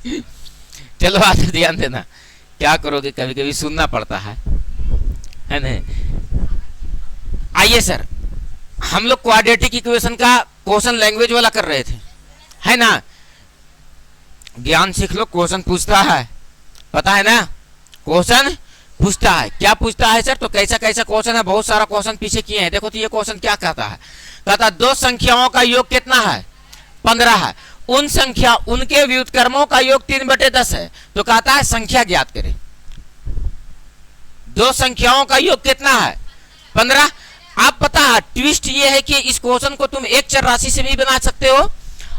चलो आज ध्यान देना, क्या करोगे, कभी कभी सुनना पड़ता है नहीं। आइए सर, हम लोग क्वाड्रेटिक इक्वेशन का क्वेश्चन लैंग्वेज वाला कर रहे थे, है ना। ज्ञान सीख लो, क्वेश्चन पूछता है, पता है ना, क्वेश्चन पूछता है। क्या पूछता है सर? तो कैसा कैसा क्वेश्चन है, बहुत सारा क्वेश्चन पीछे किए हैं। देखो तो ये क्वेश्चन क्या कहता है, कहता दो संख्याओं का योग कितना है, 15 है। उन संख्या उनके व्युत्क्रमों का योग 3/10 है। तो कहता है संख्या ज्ञात करें। दो संख्याओं का योग कितना है, 15। आप पता है ट्विस्ट ये है कि इस क्वेश्चन को तुम एक चर राशि से भी बना सकते हो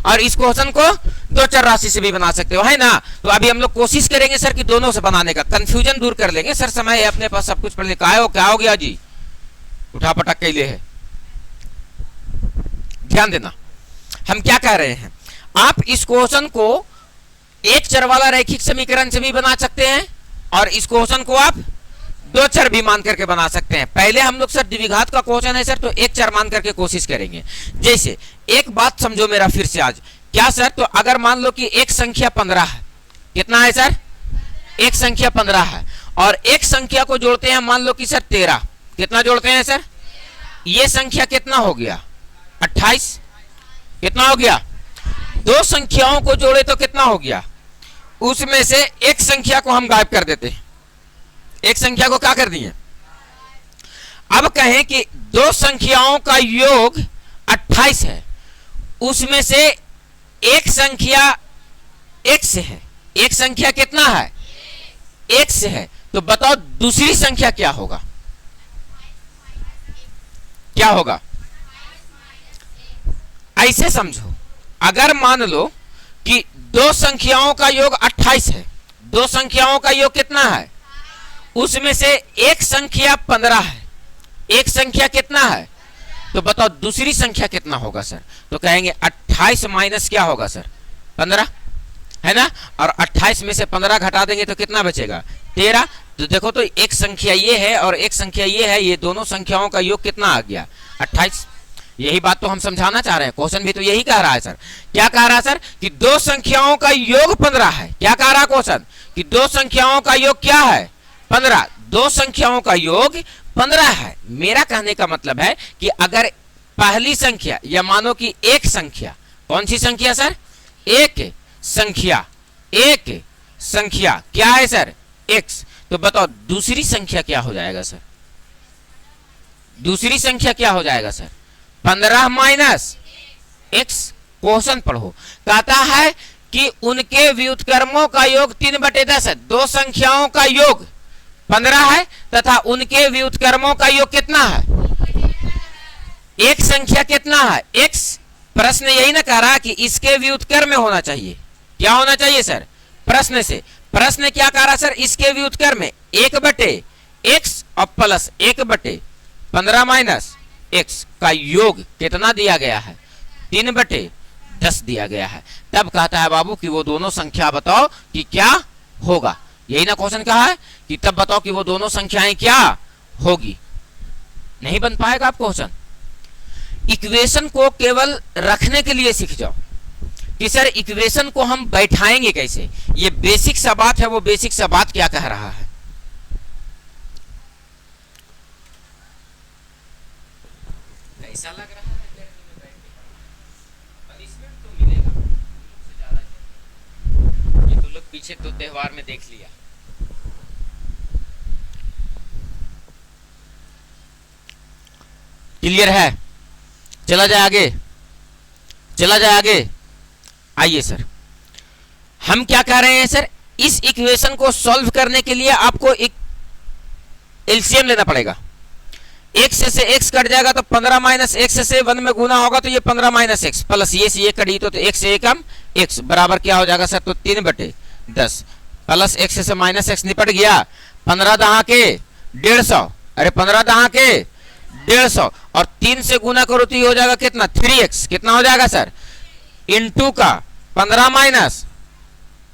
और इस क्वेश्चन को दो चर राशि से भी बना सकते हो, है ना। तो अभी हम लोग कोशिश करेंगे सर कि दोनों से बनाने का, कंफ्यूजन दूर कर लेंगे। सर समय है अपने पास, सब कुछ पढ़ने का है। क्या हो गया जी, उठा पटक के लिए है। ध्यान देना, हम क्या कह रहे हैं, आप इस क्वेश्चन को एक चर वाला रैखिक समीकरण से भी बना सकते हैं और इस क्वेश्चन को आप दो चर भी मान करके बना सकते हैं। पहले हम लोग सर द्विघात का क्वेश्चन है सर, तो एक चर मान करके कोशिश करेंगे। जैसे एक बात समझो मेरा फिर से आज, क्या सर, तो अगर मान लो कि एक संख्या 15 है, कितना है सर, एक संख्या 15 है और एक संख्या को जोड़ते हैं, मान लो कि सर 13, कितना जोड़ते हैं सर, ये संख्या कितना हो गया, 28, कितना हो गया, दो संख्याओं को जोड़े तो कितना हो गया, उसमें से एक संख्या को हम गायब कर देते हैं, एक संख्या को क्या कर दिए। अब कहें कि दो संख्याओं का योग 28 है, उसमें से एक संख्या x है, एक संख्या कितना है, x है। तो बताओ दूसरी संख्या क्या होगा, क्या होगा। ऐसे समझो, अगर मान लो कि दो संख्याओं का योग 28 है, दो संख्याओं का योग कितना है, उसमें से एक संख्या 15 है, एक संख्या कितना है, तो बताओ दूसरी संख्या कितना होगा सर। तो कहेंगे 28 माइनस क्या होगा सर, 15, है ना। और 28 में से 15 घटा देंगे तो कितना बचेगा, 13। तो देखो तो एक संख्या ये है और एक संख्या ये है, ये दोनों संख्याओं का योग कितना आ गया, 28। यही बात तो हम समझाना चाह रहे हैं, क्वेश्चन भी तो यही कह रहा है सर। क्या कह रहा है सर, कि दो संख्याओं का योग 15 है। क्या कह रहा है क्वेश्चन, कि दो संख्याओं का योग क्या है, 15। दो संख्याओं का योग 15 है। मेरा कहने का मतलब है कि अगर पहली संख्या या मानो कि एक संख्या, कौन सी संख्या सर, एक संख्या, एक संख्या क्या है सर, x, तो बताओ दूसरी संख्या क्या हो जाएगा सर, दूसरी संख्या क्या हो जाएगा सर, 15 माइनस x। क्वेश्चन पढ़ो, कहता है कि उनके व्युत्क्रमों का योग 3/10 है। दो संख्याओं का योग 15 है तथा उनके व्युत्क्रमों का योग कितना है, एक संख्या कितना है, x। प्रश्न यही ना कह रहा कि इसके व्युत्क्रम में होना चाहिए, क्या होना चाहिए सर, प्रश्न से। प्रश्न क्या कह रहा सर, इसके व्युत्क्रम में 1/x और प्लस 1/15 माइनस x का योग कितना दिया गया है, 3/10 दिया गया है। तब कहता है बाबू कि वो दोनों संख्या बताओ कि क्या होगा। यही ना क्वेश्चन कहा है कि तब बताओ कि वो दोनों संख्याएं क्या होगी। नहीं बन पाएगा आप क्वेश्चन। इक्वेशन को केवल रखने के लिए सीख जाओ कि सर इक्वेशन को हम बैठाएंगे कैसे। ये बेसिक सा बात है, वो बेसिक सा बात क्या कह रहा है। कैसा लग रहा है, पनिशमेंट तो मिलेगा से ज्यादा। ये तो लोग पीछे तो त्योहार में देख लिया। क्लियर है, चला जाए आगे, चला जाए आगे। आइए सर, हम क्या कह रहे हैं सर, इस इक्वेशन को सॉल्व करने के लिए आपको एक एलसीएम लेना पड़ेगा। x से x कट जाएगा तो 15 माइनस x से 1 में गुना होगा तो ये 15 माइनस x प्लस ये से ये कटी तो x से कम x बराबर क्या हो जाएगा सर, तो 3/10 प्लस x से माइनस x निपट गया। 15 दहा के 150, अरे 15 दहा के 150 और 3 से गुना करो तो ये हो जाएगा कितना, 3x। कितना हो जाएगा सर, इनटू का 15 माइनस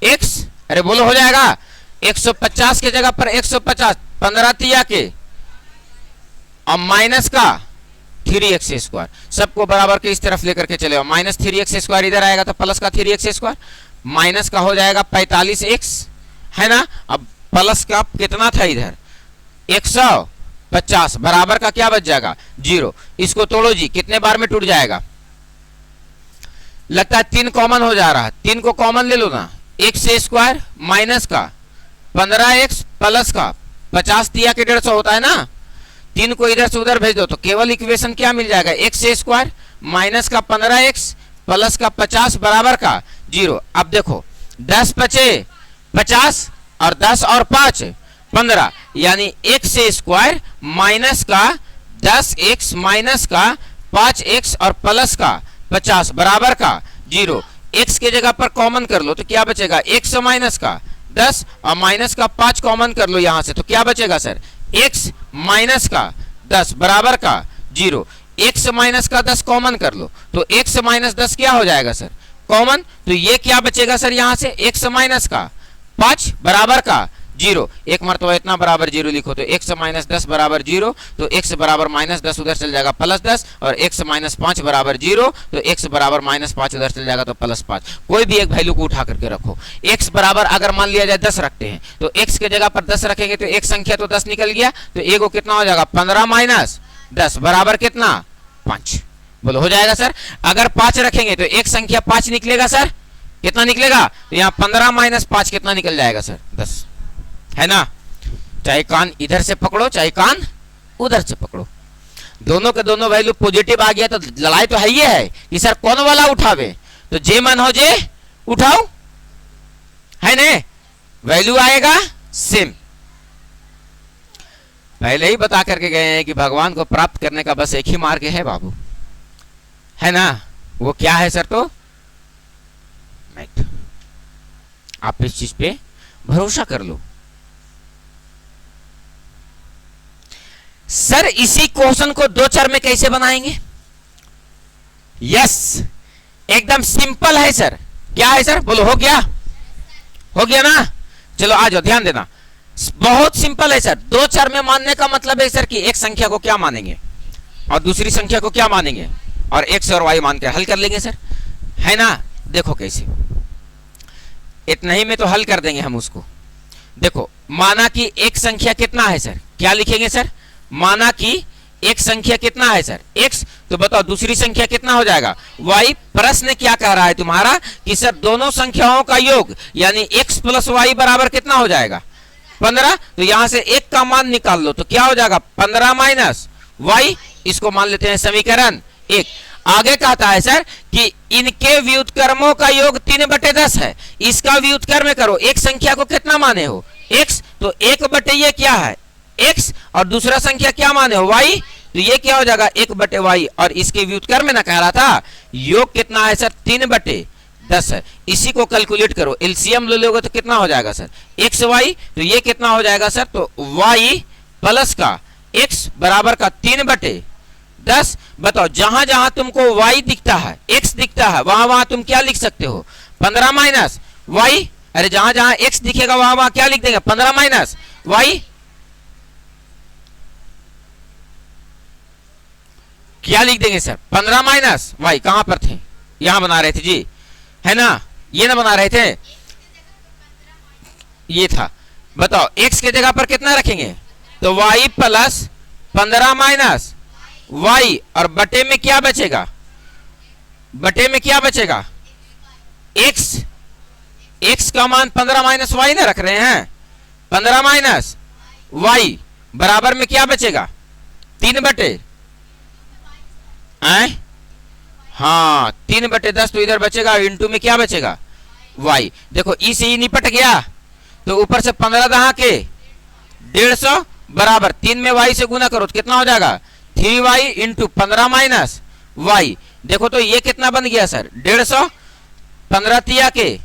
x, अरे बोलो हो जाएगा 150 के जगह पर 150, 15 तिया के और माइनस का 3x²। सबको बराबर के इस तरफ लेकर के चले आओ। माइनस 3x² इधर आएगा तो प्लस का 3x², माइनस का हो जाएगा 45x, है ना। अब प्लस का कितना था इधर 150, बराबर का क्या बच जाएगा 0। इसको तोड़ो जी, कितने बार में टूट जाएगा, लगता है 3 कॉमन हो जा रहा है, 3 को कॉमन ले लो ना। x स्क्वायर माइनस का 15x प्लस का 50 दिया के 150 होता है ना, 3 को इधर से उधर भेज दो तो केवल इक्वेशन क्या मिल जाएगा, x स्क्वायर माइनस का 15x प्लस का 50 बराबर का 0। अब देखो 10 बचे 50 और 10 और 5 15, यानी x स्क्वायर माइनस का 10x माइनस का 5x और प्लस का 50 बराबर का 0। x के जगह पर कॉमन कर लो तो क्या बचेगा, x माइनस का 10 और माइनस का 5 कॉमन कर लो यहां से तो क्या बचेगा सर, x माइनस का 10 बराबर का 0। x माइनस का 10 कॉमन कर लो तो x माइनस 10 क्या हो जाएगा सर, कॉमन। तो ये क्या बचेगा सर यहां से, x माइनस का 5 बराबर का 0। एक मरतबा इतना बराबर 0 लिखो तो x माइनस 10 बराबर 0, तो x बराबर माइनस 10 उधर चल जाएगा प्लस 10, और x माइनस 5 बराबर 0, तो x बराबर माइनस 5 उधर चल जाएगा तो प्लस 5। कोई भी एक वैल्यू को उठा करके रखो। x बराबर अगर मान लिया जाए 10 रखते हैं तो x के जगह पर 10 रखेंगे तो एक संख्या तो 10 निकल गया, तो एक को कितना हो जाएगा 15 माइनस 10 बराबर कितना 5। बोलो हो जाएगा सर। अगर 5 रखेंगे तो एक संख्या 5 निकलेगा सर, कितना निकलेगा, तो यहाँ 15 माइनस 5 कितना निकल जाएगा सर 10, है ना। चाहे कान इधर से पकड़ो चाहे कान उधर से पकड़ो, दोनों के दोनों वैल्यू पॉजिटिव आ गया तो लड़ाई तो है ही है कि सर कौन वाला उठावे, तो जे मन हो जे उठाओ, है ने, वैल्यू आएगा सेम। पहले ही बता करके गए हैं कि भगवान को प्राप्त करने का बस एक ही मार्ग है बाबू, है ना। वो क्या है सर, तो आप इस चीज पे भरोसा कर लो। सर इसी क्वेश्चन को 2 चर में कैसे बनाएंगे, यस एकदम सिंपल है सर। क्या है सर, बोलो हो गया, हो गया ना। चलो आ जाओ, ध्यान देना, बहुत सिंपल है सर। 2 चर में मानने का मतलब है सर कि एक संख्या को क्या मानेंगे और दूसरी संख्या को क्या मानेंगे और x और y मान के हल कर लेंगे सर, है ना। देखो कैसे, इतना ही में तो हल कर देंगे हम उसको। देखो माना कि एक संख्या कितना है सर, क्या लिखेंगे सर, माना कि एक संख्या कितना है सर x, तो बताओ दूसरी संख्या कितना हो जाएगा y। प्रश्न क्या कह रहा है तुम्हारा कि सर दोनों संख्याओं का योग यानी x प्लस y बराबर कितना हो जाएगा 15, तो यहां से एक का मान निकाल लो तो क्या हो जाएगा 15 माइनस y, इसको मान लेते हैं समीकरण 1। आगे कहता है सर कि इनके व्युत्क्रमों का योग 3/10 है, इसका व्युत्क्रम करो, एक संख्या को कितना माने हो x, तो 1/, ये क्या है x, और दूसरा संख्या क्या माने हो y, तो ये क्या हो जाएगा 1/y, और इसके व्युत्क्रम में ना कह रहा था योग कितना है सर 3/10 है। इसी को कैलकुलेट करो, एलसीएम ले लोगे तो कितना हो जाएगा सर xy, तो ये कितना हो जाएगा सर, तो y प्लस का x बराबर का 3/10। बताओ जहां जहां तुमको y दिखता है x दिखता है वहां वहां तुम क्या लिख सकते हो 15 माइनस y, अरे जहां जहां x दिखेगा वहां वहां क्या लिख देंगे 15 माइनस y। क्या लिख देंगे सर 15 माइनस y, कहां पर थे, यहां बना रहे थे जी, है ना, ये ना बना रहे थे, ये था। बताओ x के जगह पर कितना रखेंगे, तो y प्लस 15 माइनस y, और बटे में क्या बचेगा, बटे में क्या बचेगा x का मान 15 माइनस y ना रख रहे हैं, 15 माइनस y बराबर में क्या बचेगा 3/, हाँ 3/10, तो इधर बचेगा इंटू में क्या बचेगा y। देखो ई से ही निपट गया, तो ऊपर से 15 दहा के 150 बराबर 3 में y से गुना करो तो कितना हो जाएगा 3y इंटू 15 माइनस y। देखो तो ये कितना बन गया सर 150, 15 तिया के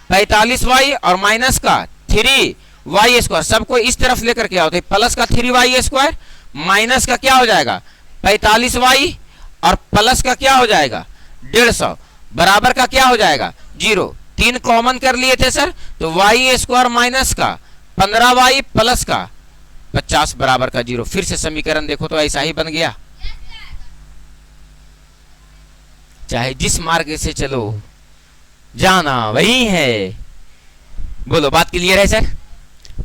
45y और माइनस का 3y स्क्वायर, सबको इस तरफ लेकर के आओ तो प्लस का 3y स्क्वायर माइनस का क्या हो जाएगा 45y और प्लस का क्या हो जाएगा 150 बराबर का क्या हो जाएगा 0। 3 कॉमन कर लिए थे सर, तो y स्क्वायर माइनस का 15y प्लस का 50 बराबर का 0। फिर से समीकरण देखो तो ऐसा ही बन गया। चाहे जिस मार्ग से चलो जाना वही है। बोलो बात क्लियर है सर,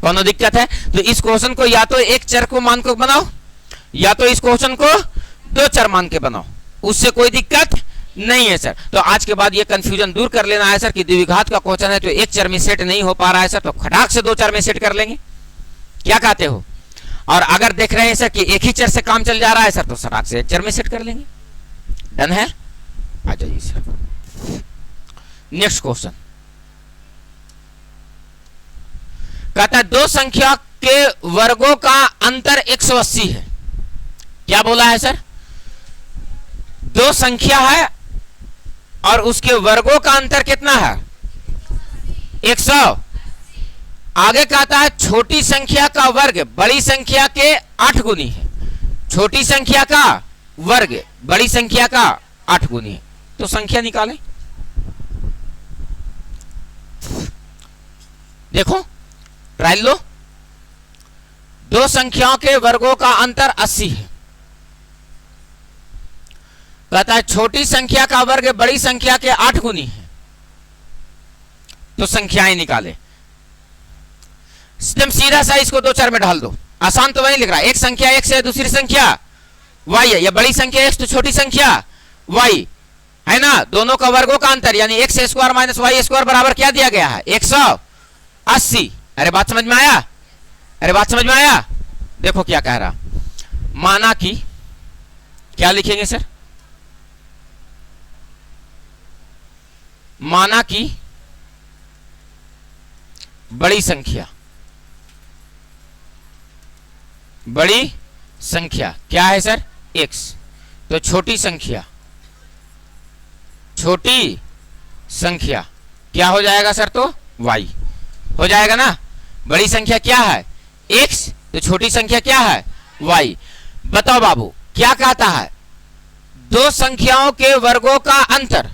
कोनो दिक्कत है? तो इस क्वेश्चन को या तो एक चर को मान को बनाओ या तो इस क्वेश्चन को दो चर मान के बनाओ, उससे कोई दिक्कत नहीं है सर। तो आज के बाद ये कंफ्यूजन दूर कर लेना है सर कि द्विघात का क्वेश्चन है तो एक चर में सेट नहीं हो पा रहा है सर, तो खटाक से दो चर में सेट कर लेंगे। क्या कहते हो? और अगर देख रहे हैं सर कि एक ही चर से काम चल जा रहा है सर, तो सराक से एक चर में सेट कर लेंगे। डन है? आ जाइए सर। नेक्स्ट क्वेश्चन कहता है दो संख्या के वर्गों का अंतर 180 है। क्या बोला है सर? दो संख्या है और उसके वर्गों का अंतर कितना है? 100। आगे कहता है छोटी संख्या का वर्ग बड़ी संख्या के 8 गुनी है। छोटी संख्या का वर्ग बड़ी संख्या का 8 गुनी है। तो संख्या निकालें। देखो ट्रायल लो। दो संख्याओं के वर्गों का अंतर 80 है। कहता है छोटी संख्या का वर्ग बड़ी संख्या के 8 गुनी है। तो संख्याएं निकाले। एकदम सीधा सा इसको दो चर में ढाल दो। आसान तो वही लिख रहा है। एक संख्या x है, दूसरी संख्या y है। या बड़ी संख्या x तो छोटी संख्या y है ना। दोनों का वर्गों का अंतर यानी x square minus y square बराबर क्या दिया गया है? 180। अरे बात समझ में आया? अरे बात समझ में आया? देखो क्या कह रहा। माना कि क्या लिखेंगे सर? माना कि बड़ी संख्या क्या है सर? x। तो छोटी संख्या क्या हो जाएगा सर? तो y हो जाएगा ना। बड़ी संख्या क्या है? x। तो छोटी संख्या क्या है? y। बताओ बाबू क्या कहता है? दो संख्याओं के वर्गों का अंतर,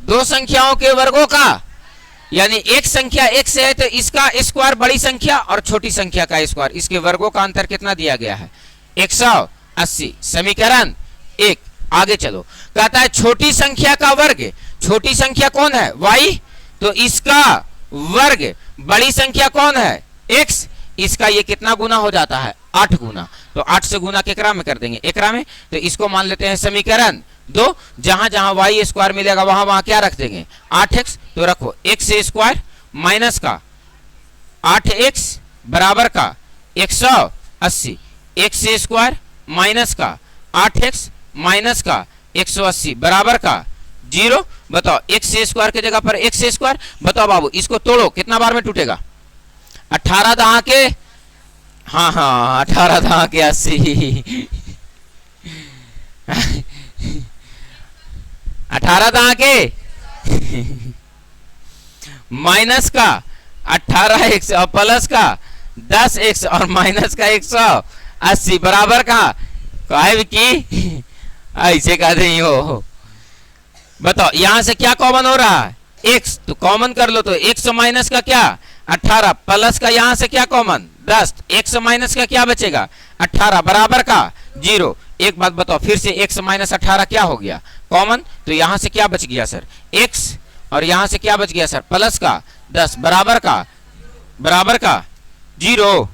दो संख्याओं के वर्गों का यानी एक संख्या x है तो इसका स्क्वायर बड़ी संख्या और छोटी संख्या का स्क्वायर, इसके वर्गों का अंतर कितना दिया गया है? 180। समीकरण 1। आगे चलो। कहता है छोटी संख्या का वर्ग, छोटी संख्या कौन है? y। तो इसका वर्ग बड़ी संख्या कौन है? x। इसका ये कितना गुना हो जाता है? 8 गुना। तो 8 से गुना केकरा में कर देंगे? एकरा में। तो इसको मान लेते हैं समीकरण 2। जहां जहां y स्क्वायर मिलेगा वहां वहां क्या रख देंगे? 8x। तो रखो x स्क्वायर माइनस का 8x बराबर का 180। x स्क्वायर माइनस का 8x माइनस का 180 बराबर का 0। बताओ x स्क्वायर की जगह पर x स्क्वायर। बताओ बाबू इसको तोड़ो, कितना बार में टूटेगा? 18 दहा के, हाँ 18 दहा के 80। 18 दहा के माइनस का 18x और प्लस का 10x और माइनस का 180 बराबर का की ऐसे कह रही हो। बताओ यहां से क्या कॉमन हो रहा है? x। तो कॉमन कर लो। तो x माइनस का क्या? 18 प्लस का यहां से क्या कॉमन? 10। x माइनस का क्या बचेगा? 18 बराबर का 0। एक बात बताओ फिर से x माइनस 18 क्या हो गया? कॉमन। तो यहां से क्या बच गया सर? x। और यहां से क्या बच गया सर? प्लस का 10 बराबर का 0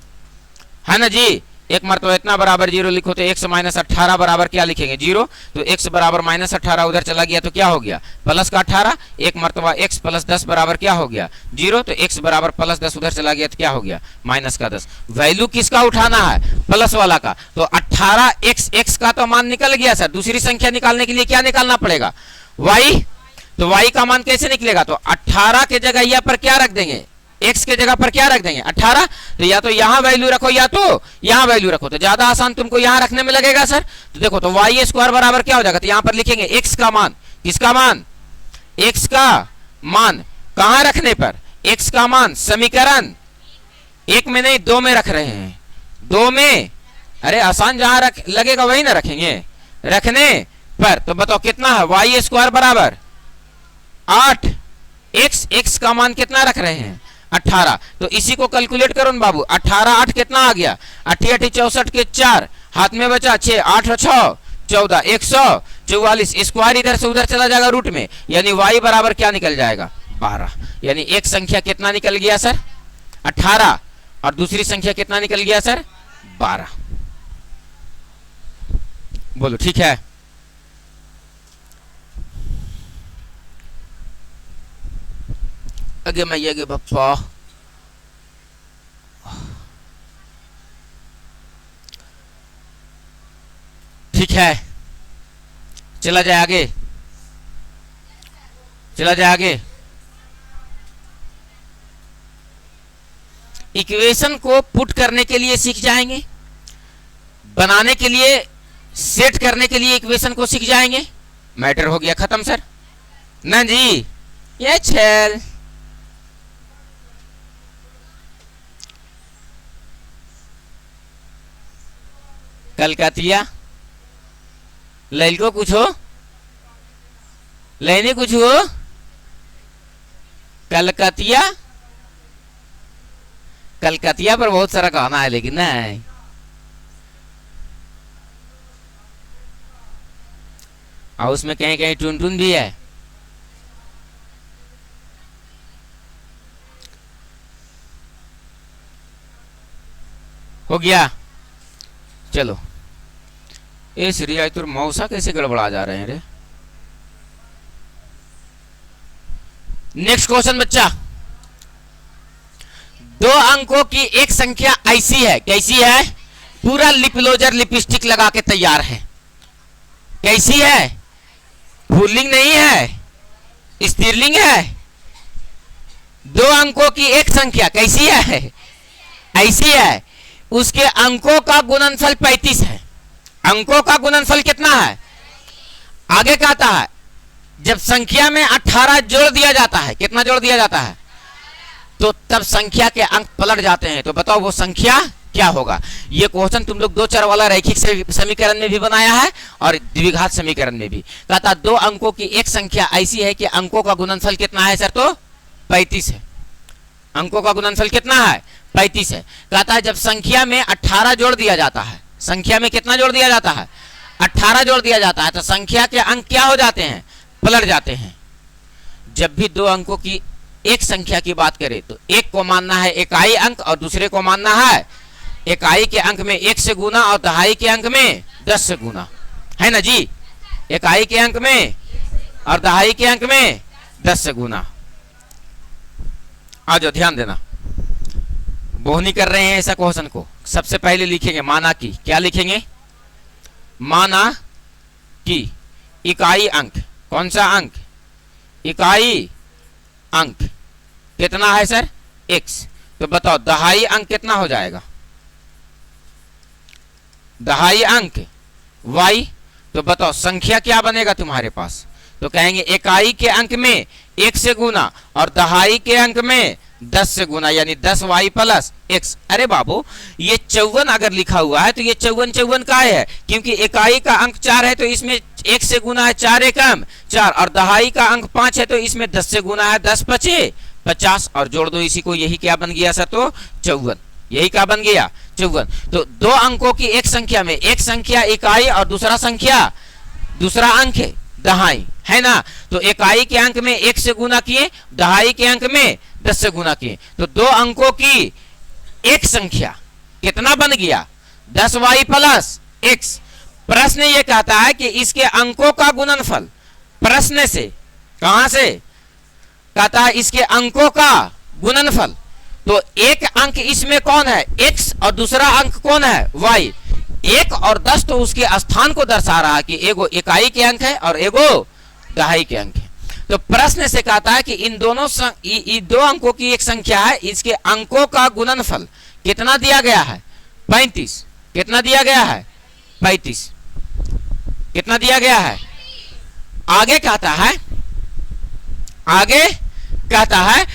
है ना जी। एक मरतबा इतना बराबर 0 लिखो तो x माइनस 18 बराबर क्या लिखेंगे? 0। तो x बराबर माइनस 18 उधर चला गया तो क्या हो गया? प्लस का 18। एक मरतबा x प्लस 10 बराबर क्या हो गया? 0। तो x बराबर प्लस 10 उधर चला गया तो क्या हो गया? माइनस का 10। वैल्यू किसका उठाना है? प्लस वाला का। तो 18x, x का तो मान निकल गया सर। दूसरी संख्या निकालने के लिए क्या निकालना पड़ेगा? y। तो y का मान कैसे निकलेगा? तो 18 के जगह यहाँ पर क्या रख देंगे? x के जगह पर क्या रख देंगे? 18। तो या तो यहाँ वैल्यू रखो या तो यहाँ वैल्यू रखो। तो ज्यादा आसान तुमको यहाँ रखने में लगेगा सर। तो देखो तो y स्क्वायर बराबर क्या हो जाएगा? तो यहाँ पर लिखेंगे x का मान। किसका मान? x का मान। कहाँ रखने पर? x का मान समीकरण 1 में नहीं 2 में रख रहे हैं। 2 में। अरे आसान जहां लगेगा वही ना रखेंगे रखने पर। तो बताओ कितना है? y स्क्वायर बराबर 8। x का मान कितना रख रहे हैं? 18। तो इसी को कैलकुलेट करो ना बाबू। 18 8 कितना आ गया? 8 8 64 के 4 हाथ में बचा 6 8 6 14 144। स्क्वायर इधर से उधर चला जाएगा रूट में, यानी y बराबर क्या निकल जाएगा? 12, यानी एक संख्या कितना निकल गया सर 18 और दूसरी संख्या कितना निकल गया सर 12। बोलो ठीक है। आगे मैं ये पप्पा ठीक है, चला जाए आगे, चला जाए आगे। इक्वेशन को पुट करने के लिए सीख जाएंगे, बनाने के लिए, सेट करने के लिए इक्वेशन को सीख जाएंगे। मैटर हो गया खत्म सर ना जी। ये छेल कलकतिया लैल को कुछ हो, लेने कुछ हो, कलकतिया, कलकतिया पर बहुत सारा गाना है लेकिन नहीं। और उसमें कहीं कहीं टुन टुन भी है। हो गया, चलो। ए श्री आज तो मौसा कैसे गड़बड़ा जा रहे हैं रे। नेक्स्ट क्वेश्चन बच्चा, दो अंकों की एक संख्या ऐसी है, कैसी है, पूरा लिपलोजर लिपस्टिक लगा के तैयार है। कैसी है, पुल्लिंग नहीं है, स्त्रीलिंग है। दो अंकों की एक संख्या कैसी है, ऐसी है, उसके अंकों का गुणनफल 35 है। अंकों का गुणनफल कितना है, आगे कहता है जब संख्या में 18 जोड़ दिया जाता है, कितना जोड़ दिया जाता है, तो तब संख्या के अंक पलट जाते हैं। तो बताओ वो संख्या क्या होगा। ये क्वेश्चन तुम लोग दो चर वाला रैखिक समीकरण में भी बनाया है और द्विघात समीकरण में भी। कहता दो अंकों की एक संख्या ऐसी है कि अंकों का गुणनफल कितना है सर, तो 35 है। अंकों का गुणनफल कितना है, 35 है। कहता है जब संख्या में 18 जोड़ दिया जाता है, संख्या में कितना जोड़ दिया जाता है, 18 जोड़ दिया जाता है, तो संख्या के अंक क्या हो जाते हैं, पलट जाते हैं। जब भी दो अंकों की एक संख्या की बात करें तो एक को मानना है इकाई अंक और दूसरे को मानना है इकाई के अंक में 1 से गुना और दहाई के अंक में 10 से गुना, है ना जी। इकाई के अंक में और दहाई के अंक में 10 से गुना। आ जाओ, ध्यान देना, बोहनी कर रहे हैं ऐसा क्वेश्चन को। सबसे पहले लिखेंगे माना की, क्या लिखेंगे, माना की इकाई अंक, कौन सा अंक, इकाई अंक कितना है सर, x। तो बताओ दहाई अंक कितना हो जाएगा, दहाई अंक y। तो बताओ संख्या क्या बनेगा तुम्हारे पास, तो कहेंगे इकाई के अंक में 1 से गुना और दहाई के अंक में 10 से गुना, यानी 10y प्लस x। अरे बाबू ये 54 अगर लिखा हुआ है तो ये 54 का है, क्योंकि इकाई का अंक 4 है तो इसमें 1 से गुना है 4 एकम 4 और दहाई का अंक 5 है तो इसमें 10 से गुना है 10 पचे 50 और जोड़ दो इसी को, यही क्या बन गया सर, तो 54। यही क्या बन गया, 54। तो दो अंकों की एक संख्या में एक संख्या इकाई और दूसरा अंक है दहाई, है ना। तो इकाई के अंक में 1 से गुना किए, दहाई के अंक में 10 से गुना किए, तो दो अंकों की एक संख्या कितना बन गया, 10y प्लस x। प्रश्न ये कहता है कि इसके अंकों का गुणनफल, प्रश्न से कहां से कहता है इसके अंकों का गुणनफल। तो एक अंक इसमें कौन है, x, और दूसरा अंक कौन है, y। 1 और 10 तो उसके स्थान को दर्शा रहा है कि एगो इकाई के अंक है और एगो दहाई के अंक है। तो प्रश्न से कहता है कि इन दोनों दो अंकों की एक संख्या है, इसके अंकों का गुणनफल कितना दिया गया है, 35। कितना दिया गया है, 35। कितना दिया गया है। आगे कहता है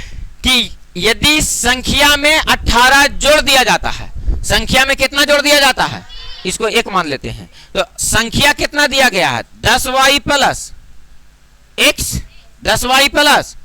कि यदि संख्या में 18 जोड़ दिया जाता है, संख्या में कितना जोड़ दिया जाता है, इसको 1 मान लेते हैं। तो संख्या कितना दिया गया है, 10y plus x, 10y plus,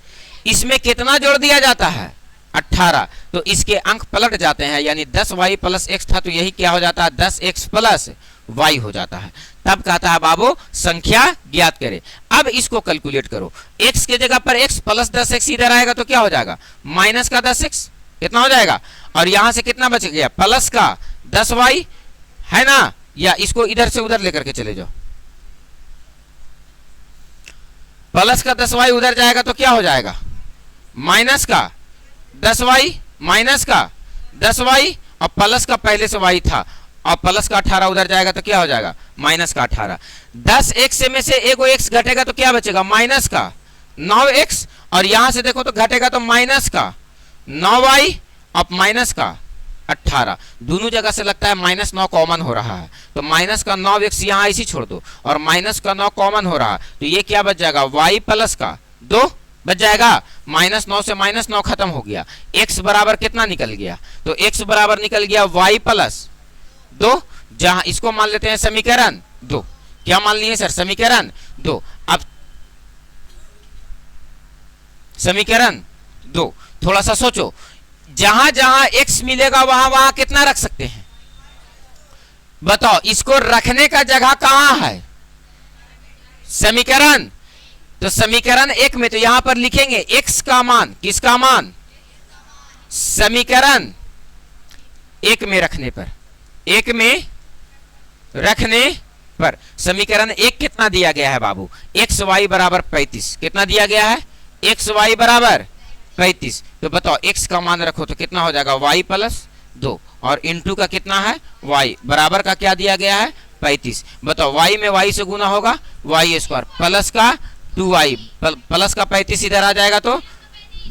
इसमें कितना जोड़ दिया जाता है, 18। तो इसके अंक पलट जाते हैं, यानी 10y प्लस x था तो यही क्या हो जाता है, 10x प्लस y हो जाता है। तब कहता है बाबू संख्या ज्ञात करे। अब इसको कैलकुलेट करो, x के जगह पर x प्लस 10x इधर आएगा तो क्या हो जाएगा माइनस का 10x, कितना हो जाएगा, और यहां से कितना बच गया प्लस का 10y है ना, या इसको इधर से उधर लेकर के चले जाओ, प्लस का 10y उधर जाएगा तो क्या हो जाएगा माइनस का 10y, माइनस का 10y और प्लस का पहले से y था और प्लस का 18 उधर जाएगा तो क्या हो जाएगा माइनस का 18। 10x में से एगो x घटेगा तो क्या बचेगा माइनस का 9x, और यहां से देखो तो घटेगा तो माइनस का 9y और माइनस का 18। दोनों जगह से लगता है माइनस 9 कॉमन हो रहा है, तो माइनस का 9x यहाँ इसी छोड़ दो और माइनस का 9 कॉमन हो रहा है, तो ये क्या बच जाएगा y प्लस का 2 बच जाएगा, माइनस 9 से माइनस 9 खत्म हो गया, x बराबर कितना निकल गया, तो x बराबर निकल गया y प्लस 2, जहां इसको मान लेते हैं समीकरण 2। क्या मान लिए सर समीकरण 2। अब समीकरण 2 थोड़ा सा सोचो, जहां जहां x मिलेगा वहां वहां कितना रख सकते हैं, बताओ इसको रखने का जगह कहां है समीकरण, तो समीकरण 1 में तो यहां पर लिखेंगे x का मान, किसका मान समीकरण 1 में रखने पर, 1 में रखने पर समीकरण 1 कितना दिया गया है बाबू एक्स वाई बराबर 35, कितना दिया गया है एक्स वाई बराबर 35, तो बताओ x का मान रखो तो कितना हो जाएगा y प्लस 2 और इनटू का कितना है y बराबर का क्या दिया गया है 35। बताओ y में y से गुना होगा y स्क्वायर प्लस का 2y प्लस का 35 इधर आ जाएगा तो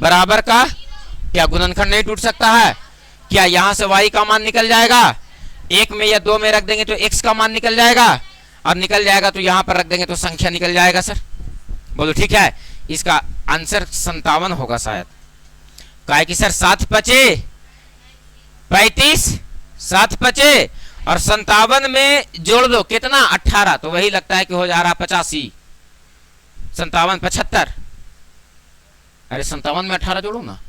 बराबर का क्या गुणनखंड नहीं टूट सकता है, क्या यहां से y का मान निकल जाएगा, 1 में या 2 में रख देंगे तो x का मान निकल जाएगा, और निकल जाएगा तो यहां पर रख देंगे तो संख्या निकल जाएगा। सर बोलो ठीक है, इसका आंसर 57 होगा शायद, काहे कि सर 7 पचे 35, 7 पचे और 57 में जोड़ दो कितना 18, तो वही लगता है कि हो जा रहा 85, 57 75, अरे 57 में 18 जोड़ो ना,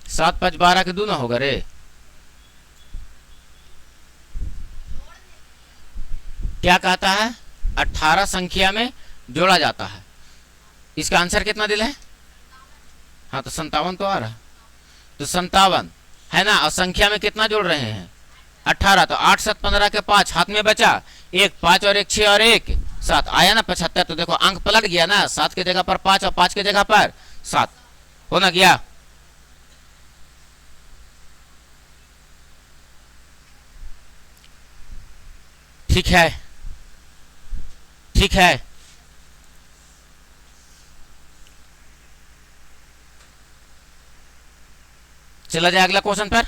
सात 5 12 के 2 ना होगा रे, क्या कहता है 18 संख्या में जोड़ा जाता है, इसका आंसर कितना दिल है, हाँ तो 57 तो आ रहा, तो 57 है ना, और संख्या में कितना जोड़ रहे हैं 18, तो 8 7 15 के 5 हाथ में बचा, 1 5 और 1 6 और 1 7 आया ना 75, तो देखो अंक पलट गया ना, 7 के जगह पर 5 और 5 के जगह पर 7 हो ना गया। ठीक है ठीक है, चला जाए अगला क्वेश्चन पर।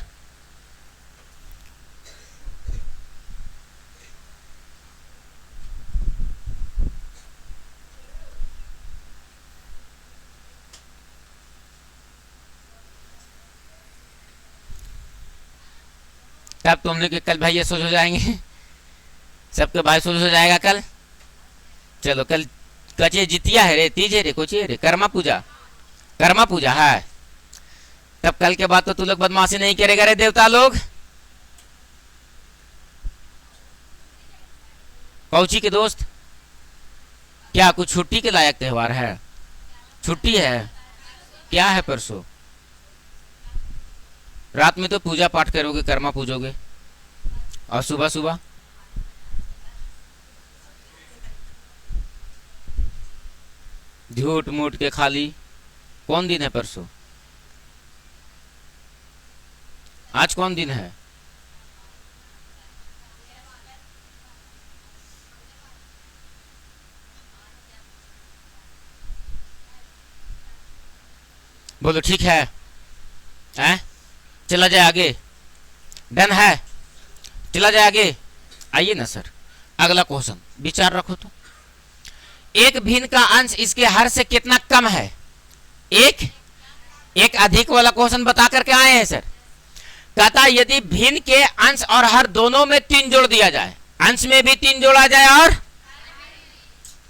तब तुमने कि कल भाई ये सोच हो जाएंगे, सबके भाई सोच हो जाएगा कल, चलो कल कचे जितिया है रे, तीज है रे, कुछ है रे, कर्मा पूजा है, तब कल के बाद तो तू लोग बदमाशी नहीं करेगा रे देवता लोग। कौची के दोस्त, क्या कुछ छुट्टी के लायक त्योहार है, छुट्टी है क्या है परसों रात में तो पूजा पाठ करोगे, कर्मा पूजोगे, और सुबह सुबह झूठ मूठ के खाली, कौन दिन है परसों, आज कौन दिन है, बोलो ठीक है, चला जाए आगे, डन है, चला जाए आगे। आइए ना सर अगला क्वेश्चन विचार रखो तो, एक भिन्न का अंश इसके हर से कितना कम है, एक अधिक वाला क्वेश्चन बता करके आए हैं सर, कहता यदि भिन्न के अंश और हर दोनों में 3 जोड़ दिया जाए, अंश में भी 3 जोड़ा जाए और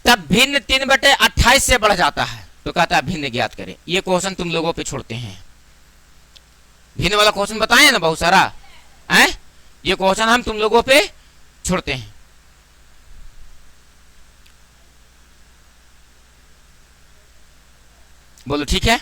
तब भिन्न 3/28 से बढ़ जाता है, तो कहता है भिन्न ज्ञात करें। ये क्वेश्चन तुम लोगों पे छोड़ते हैं, भिन्न वाला क्वेश्चन बताए ना बहुत सारा है, ये क्वेश्चन हम तुम लोगों पे छोड़ते हैं। बोलो ठीक है।